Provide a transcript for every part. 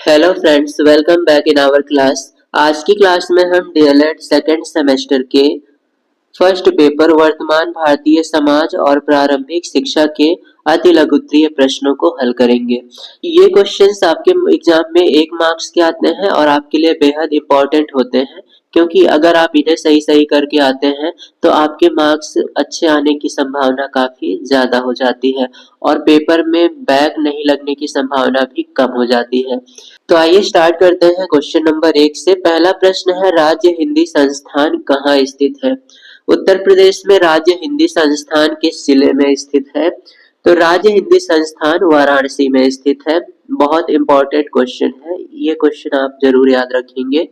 Hello friends, welcome back in our class. आज की class में हम डीएलएड सेकेंड सेमेस्टर के फर्स्ट पेपर वर्तमान भारतीय समाज और प्रारंभिक शिक्षा के अति लघुत्तरीय प्रश्नों को हल करेंगे। ये क्वेश्चंस आपके एग्जाम में 1 मार्क्स के आते हैं और आपके लिए बेहद इंपॉर्टेंट होते हैं, क्योंकि अगर आप इन्हें सही सही करके आते हैं तो आपके मार्क्स अच्छे आने की संभावना काफी ज्यादा हो जाती है और पेपर में बैक नहीं लगने की संभावना भी कम हो जाती है। तो आइए स्टार्ट करते हैं क्वेश्चन नंबर 1 से। पहला प्रश्न है, राज्य हिंदी संस्थान कहाँ स्थित है? उत्तर प्रदेश में राज्य हिंदी संस्थान किस जिले में स्थित है? तो राज्य हिंदी संस्थान वाराणसी में स्थित है। बहुत इंपॉर्टेंट क्वेश्चन है, ये क्वेश्चन आप जरूर याद रखेंगे।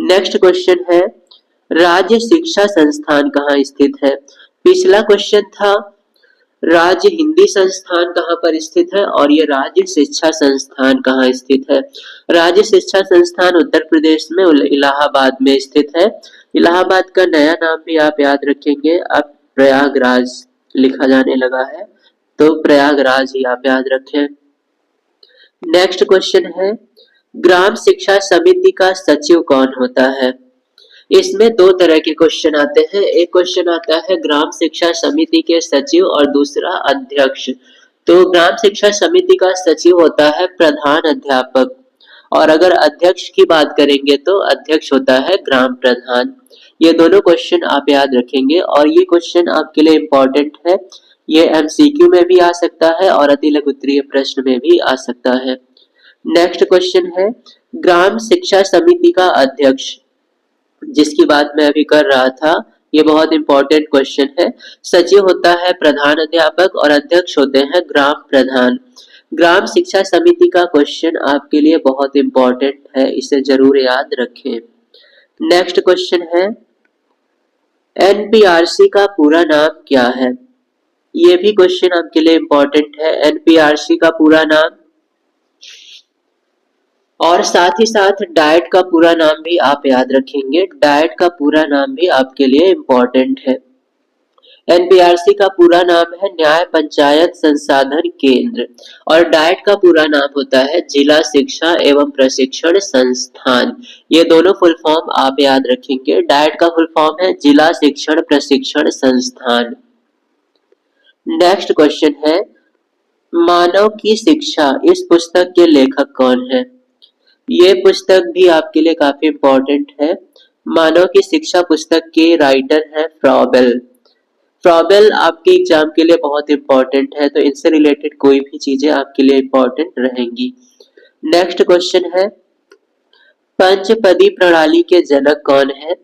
नेक्स्ट क्वेश्चन है, राज्य शिक्षा संस्थान कहाँ स्थित है? पिछला क्वेश्चन था राज्य हिंदी संस्थान कहाँ पर स्थित है और ये राज्य शिक्षा संस्थान कहाँ स्थित है। राज्य शिक्षा संस्थान उत्तर प्रदेश में इलाहाबाद में स्थित है। इलाहाबाद का नया नाम भी आप याद रखेंगे, अब प्रयागराज लिखा जाने लगा है, तो प्रयागराज ही आप याद रखें। नेक्स्ट क्वेश्चन है, ग्राम शिक्षा समिति का सचिव कौन होता है? इसमें 2 तरह के क्वेश्चन आते हैं। एक क्वेश्चन आता है ग्राम शिक्षा समिति के सचिव और दूसरा अध्यक्ष। तो ग्राम शिक्षा समिति का सचिव होता है प्रधान अध्यापक और अगर अध्यक्ष की बात करेंगे तो अध्यक्ष होता है ग्राम प्रधान। ये दोनों क्वेश्चन आप याद रखेंगे और ये क्वेश्चन आपके लिए इम्पोर्टेंट है। ये एमसीक्यू में भी आ सकता है और अति लघुत्तरीय प्रश्न में भी आ सकता है। नेक्स्ट क्वेश्चन है, ग्राम शिक्षा समिति का अध्यक्ष, जिसकी बात मैं अभी कर रहा था, ये बहुत इंपॉर्टेंट क्वेश्चन है। सचिव होता है प्रधान अध्यापक और अध्यक्ष होते हैं ग्राम प्रधान। ग्राम शिक्षा समिति का क्वेश्चन आपके लिए बहुत इंपॉर्टेंट है, इसे जरूर याद रखें। नेक्स्ट क्वेश्चन है, एनपीआरसी का पूरा नाम क्या है? ये भी क्वेश्चन आपके लिए इंपॉर्टेंट है। एनपीआरसी का पूरा नाम और साथ ही साथ डाइट का पूरा नाम भी आप याद रखेंगे। डाइट का पूरा नाम भी आपके लिए इम्पोर्टेंट है। एनपीआरसी का पूरा नाम है न्याय पंचायत संसाधन केंद्र और डाइट का पूरा नाम होता है जिला शिक्षा एवं प्रशिक्षण संस्थान। ये दोनों फुल फॉर्म आप याद रखेंगे। डाइट का फुल फॉर्म है जिला शिक्षण प्रशिक्षण संस्थान। नेक्स्ट क्वेश्चन है, मानव की शिक्षा इस पुस्तक के लेखक कौन है? ये पुस्तक भी आपके लिए काफी इंपॉर्टेंट है। मानव की शिक्षा पुस्तक के राइटर है फ्रॉबेल। फ्रॉबेल आपके एग्जाम के लिए बहुत इंपॉर्टेंट है, तो इनसे रिलेटेड कोई भी चीजें आपके लिए इंपॉर्टेंट रहेंगी। नेक्स्ट क्वेश्चन है, पंचपदी प्रणाली के जनक कौन है?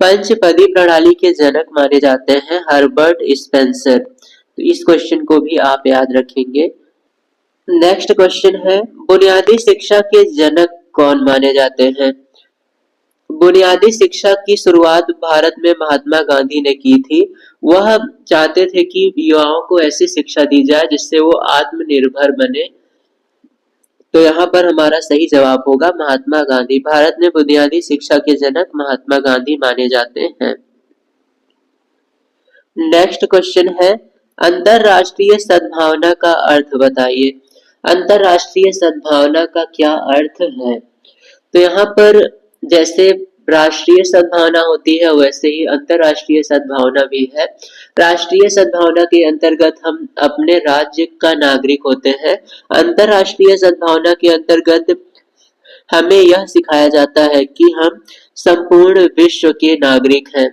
पंचपदी प्रणाली के जनक माने जाते हैं हर्बर्ट स्पेंसर। तो इस क्वेश्चन को भी आप याद रखेंगे। नेक्स्ट क्वेश्चन है, बुनियादी शिक्षा के जनक कौन माने जाते हैं? बुनियादी शिक्षा की शुरुआत भारत में महात्मा गांधी ने की थी। वह चाहते थे कि युवाओं को ऐसी शिक्षा दी जाए जिससे वो आत्मनिर्भर बने। तो यहाँ पर हमारा सही जवाब होगा महात्मा गांधी। भारत में बुनियादी शिक्षा के जनक महात्मा गांधी माने जाते हैं। नेक्स्ट क्वेश्चन है, अंतरराष्ट्रीय सद्भावना का अर्थ बताइए। अंतरराष्ट्रीय सद्भावना का क्या अर्थ है? तो यहाँ पर जैसे राष्ट्रीय सद्भावना होती है वैसे ही अंतरराष्ट्रीय सद्भावना भी है। राष्ट्रीय सद्भावना के अंतर्गत हम अपने राज्य का नागरिक होते हैं। अंतरराष्ट्रीय सद्भावना के अंतर्गत हमें यह सिखाया जाता है कि हम संपूर्ण विश्व के नागरिक हैं।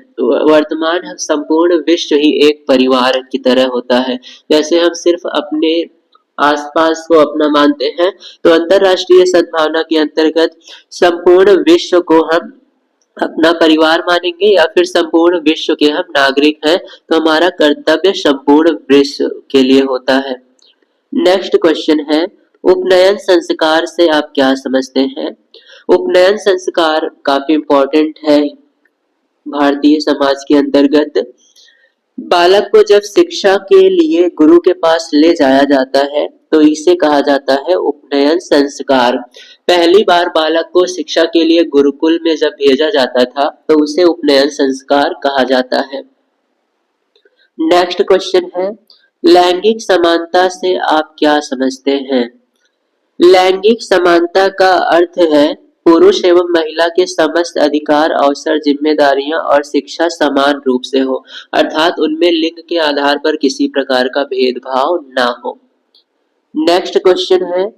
वर्तमान संपूर्ण विश्व ही एक परिवार की तरह होता है। जैसे हम सिर्फ अपने आसपास को अपना मानते हैं, तो अंतरराष्ट्रीय सद्भावना के अंतर्गत संपूर्ण विश्व को हम अपना परिवार मानेंगे या फिर संपूर्ण विश्व के हम नागरिक हैं, तो हमारा कर्तव्य संपूर्ण विश्व के लिए होता है। नेक्स्ट क्वेश्चन है, उपनयन संस्कार से आप क्या समझते हैं? उपनयन संस्कार काफी इंपॉर्टेंट है भारतीय समाज के अंतर्गत। बालक को जब शिक्षा के लिए गुरु के पास ले जाया जाता है तो इसे कहा जाता है उपनयन संस्कार। पहली बार बालक को शिक्षा के लिए गुरुकुल में जब भेजा जाता था तो उसे उपनयन संस्कार कहा जाता है। नेक्स्ट क्वेश्चन है, लैंगिक समानता से आप क्या समझते हैं? लैंगिक समानता का अर्थ है पुरुष एवं महिला के समस्त अधिकार, अवसर, जिम्मेदारियां और शिक्षा समान रूप से हो, अर्थात उनमें लिंग के आधार पर किसी प्रकार का भेदभाव ना हो। नेक्स्ट क्वेश्चन है,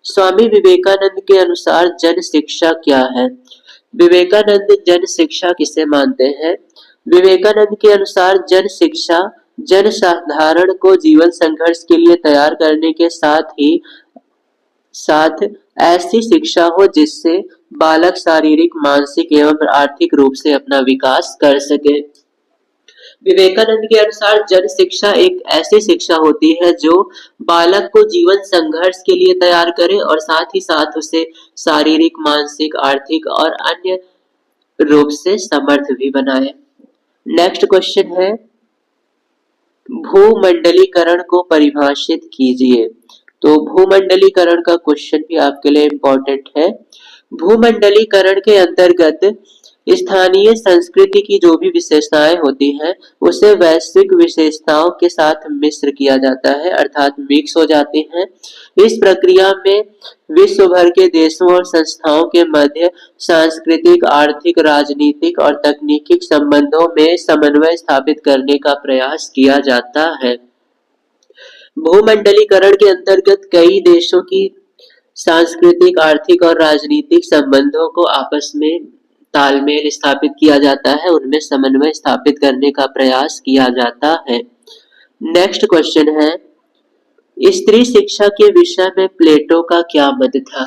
स्वामी विवेकानंद के अनुसार जन शिक्षा क्या है? विवेकानंद जन शिक्षा किसे मानते हैं? विवेकानंद के अनुसार जन शिक्षा जन साधारण को जीवन संघर्ष के लिए तैयार करने के साथ ऐसी शिक्षा हो जिससे बालक शारीरिक, मानसिक एवं आर्थिक रूप से अपना विकास कर सके। विवेकानंद के अनुसार जन शिक्षा एक ऐसी शिक्षा होती है जो बालक को जीवन संघर्ष के लिए तैयार करे और साथ ही साथ उसे शारीरिक, मानसिक, आर्थिक और अन्य रूप से समर्थ भी बनाए। नेक्स्ट क्वेश्चन है, भूमंडलीकरण को परिभाषित कीजिए। तो भूमंडलीकरण का क्वेश्चन भी आपके लिए इम्पोर्टेंट है। भूमंडलीकरण के अंतर्गत स्थानीय संस्कृति की जो भी विशेषताएं होती हैं उसे वैश्विक विशेषताओं के साथ मिश्र किया जाता है, अर्थात मिक्स हो जाती हैं। इस प्रक्रिया में विश्व भर के देशों और संस्थाओं के मध्य सांस्कृतिक, आर्थिक, राजनीतिक और तकनीकी संबंधों में समन्वय स्थापित करने का प्रयास किया जाता है। भूमंडलीकरण के अंतर्गत कई देशों की सांस्कृतिक, आर्थिक और राजनीतिक संबंधों को आपस में तालमेल स्थापित किया जाता है, उनमें समन्वय स्थापित करने का प्रयास किया जाता है। नेक्स्ट क्वेश्चन है, स्त्री शिक्षा के विषय में प्लेटो का क्या मत था?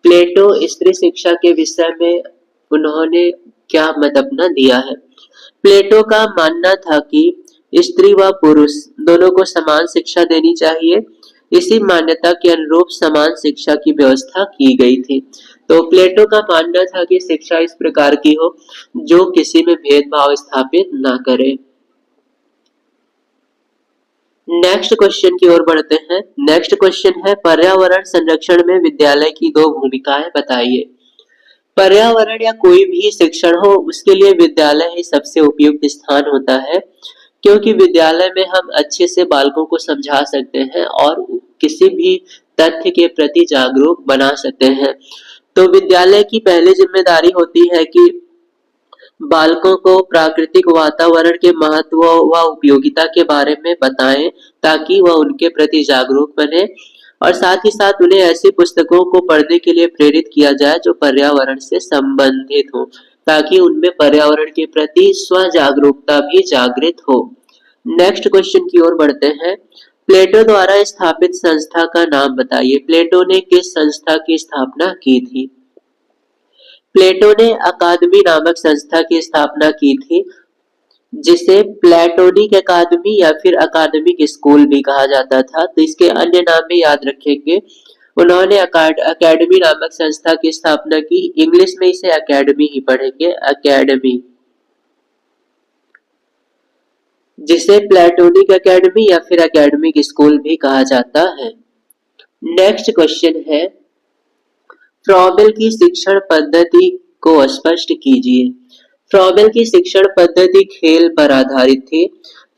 प्लेटो स्त्री शिक्षा के विषय में उन्होंने क्या मत अपना दिया है? प्लेटो का मानना था कि स्त्री व पुरुष दोनों को समान शिक्षा देनी चाहिए। इसी मान्यता के अनुरूप समान शिक्षा की व्यवस्था की गई थी। तो प्लेटो का मानना था कि शिक्षा इस प्रकार की हो जो किसी में भेदभाव स्थापित ना करे। नेक्स्ट क्वेश्चन की ओर बढ़ते हैं। नेक्स्ट क्वेश्चन है, पर्यावरण संरक्षण में विद्यालय की 2 भूमिकाएं बताइए। पर्यावरण या कोई भी शिक्षण हो उसके लिए विद्यालय ही सबसे उपयुक्त स्थान होता है, क्योंकि विद्यालय में हम अच्छे से बालकों को समझा सकते हैं और किसी भी तथ्य के प्रति जागरूक बना सकते हैं। तो विद्यालय की पहली जिम्मेदारी होती है कि बालकों को प्राकृतिक वातावरण के महत्व व उपयोगिता के बारे में बताएं ताकि वह उनके प्रति जागरूक बने, और साथ ही साथ उन्हें ऐसी पुस्तकों को पढ़ने के लिए प्रेरित किया जाए जो पर्यावरण से संबंधित हो, ताकि उनमें पर्यावरण के प्रति स्व जागरूकता भी जागृत हो। नेक्स्ट क्वेश्चन की ओर बढ़ते हैं। प्लेटो द्वारा स्थापित संस्था का नाम बताइए। प्लेटो ने किस संस्था की स्थापना की थी? प्लेटो ने अकादमी नामक संस्था की स्थापना की थी, जिसे प्लेटोनिक अकादमी या फिर अकादमिक स्कूल भी कहा जाता था। तो इसके अन्य नाम भी याद रखेंगे। उन्होंने अकेडमी नामक संस्था की स्थापना की। इंग्लिश में इसे अकेडमी ही पढ़ेंगे, अकेडमी, जिसे प्लेटोनिक अकेडमी या फिर अकेडमिक स्कूल भी कहा जाता है। नेक्स्ट क्वेश्चन है, फ्रॉबेल की शिक्षण पद्धति को स्पष्ट कीजिए। फ्रॉबेल की शिक्षण पद्धति खेल पर आधारित थी।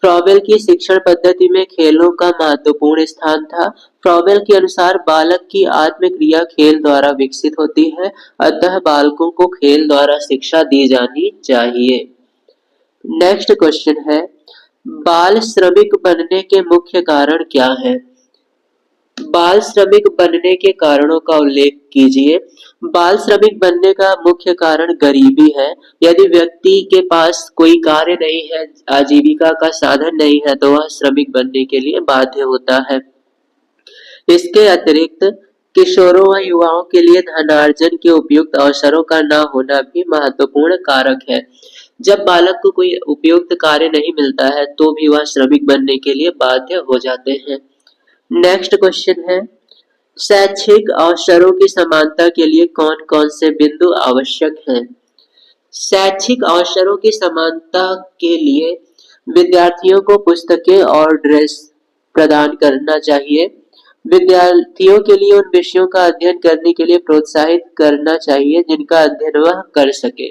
फ्रॉबेल की शिक्षण पद्धति में खेलों का महत्वपूर्ण स्थान था। फ्रॉबेल के अनुसार बालक की आत्मक्रिया खेल द्वारा विकसित होती है, अतः बालकों को खेल द्वारा शिक्षा दी जानी चाहिए। नेक्स्ट क्वेश्चन है, बाल श्रमिक बनने के मुख्य कारण क्या है? बाल श्रमिक बनने के कारणों का उल्लेख कीजिए। बाल श्रमिक बनने का मुख्य कारण गरीबी है। यदि व्यक्ति के पास कोई कार्य नहीं है, आजीविका का साधन नहीं है, तो वह श्रमिक बनने के लिए बाध्य होता है। इसके अतिरिक्त किशोरों व युवाओं के लिए धनार्जन के उपयुक्त अवसरों का न होना भी महत्वपूर्ण कारक है। जब बालक को कोई उपयुक्त कार्य नहीं मिलता है तो भी वह श्रमिक बनने के लिए बाध्य हो जाते हैं। नेक्स्ट क्वेश्चन है, शैक्षिक अवसरों की समानता के लिए कौन कौन से बिंदु आवश्यक हैं? शैक्षिक अवसरों की समानता के लिए विद्यार्थियों को पुस्तकें और ड्रेस प्रदान करना चाहिए। विद्यार्थियों के लिए उन विषयों का अध्ययन करने के लिए प्रोत्साहित करना चाहिए जिनका अध्ययन वह कर सके।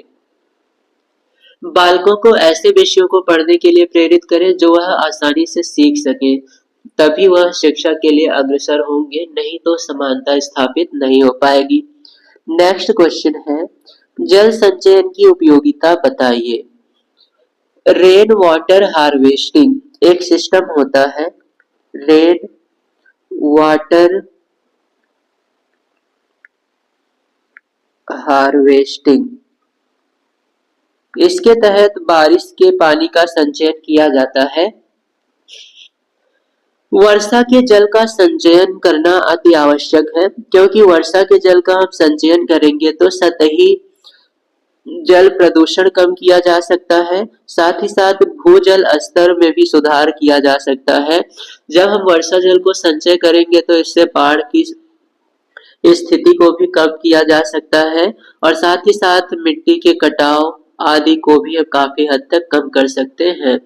बालकों को ऐसे विषयों को पढ़ने के लिए प्रेरित करें जो वह आसानी से सीख सके। तभी वह शिक्षा के लिए अग्रसर होंगे, नहीं तो समानता स्थापित नहीं हो पाएगी। नेक्स्ट क्वेश्चन है, जल संचयन की उपयोगिता बताइए। रेन वाटर हार्वेस्टिंग एक सिस्टम होता है, रेन वाटर हार्वेस्टिंग। इसके तहत बारिश के पानी का संचयन किया जाता है। वर्षा के जल का संचयन करना अति आवश्यक है, क्योंकि वर्षा के जल का हम संचयन करेंगे तो सतही जल प्रदूषण कम किया जा सकता है, साथ ही साथ भूजल स्तर में भी सुधार किया जा सकता है। जब हम वर्षा जल को संचय करेंगे तो इससे बाढ़ की स्थिति को भी कम किया जा सकता है, और साथ ही साथ मिट्टी के कटाव आदि को भी हम काफी हद तक कम कर सकते हैं।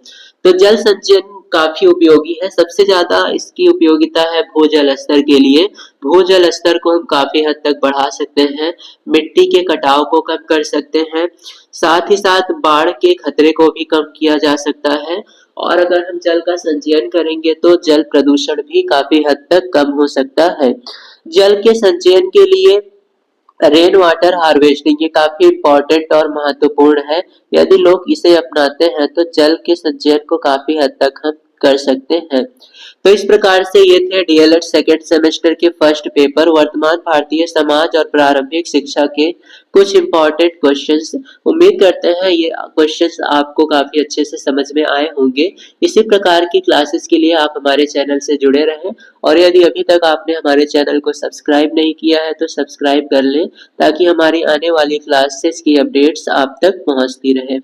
तो जल संचयन काफी उपयोगी है। सबसे ज्यादा इसकी उपयोगिता है भूजल स्तर के लिए। भूजल स्तर को हम काफी हद तक बढ़ा सकते हैं, मिट्टी के कटाव को कम कर सकते हैं, साथ ही साथ बाढ़ के खतरे को भी कम किया जा सकता है। और अगर हम जल का संचयन करेंगे तो जल प्रदूषण भी काफी हद तक कम हो सकता है। जल के संचयन के लिए रेन वाटर हार्वेस्टिंग ये काफी इम्पोर्टेंट और महत्वपूर्ण है। यदि लोग इसे अपनाते हैं तो जल के संचयन को काफी हद तक हम कर सकते हैं। तो इस प्रकार से ये थे डीएलएड सेकेंड सेमेस्टर के फर्स्ट पेपर वर्तमान भारतीय समाज और प्रारंभिक शिक्षा के कुछ इम्पोर्टेंट क्वेश्चंस। उम्मीद करते हैं ये क्वेश्चंस आपको काफी अच्छे से समझ में आए होंगे। इसी प्रकार की क्लासेस के लिए आप हमारे चैनल से जुड़े रहें, और यदि अभी तक आपने हमारे चैनल को सब्सक्राइब नहीं किया है तो सब्सक्राइब कर लें, ताकि हमारी आने वाली क्लासेस की अपडेट्स आप तक पहुंचती रहे।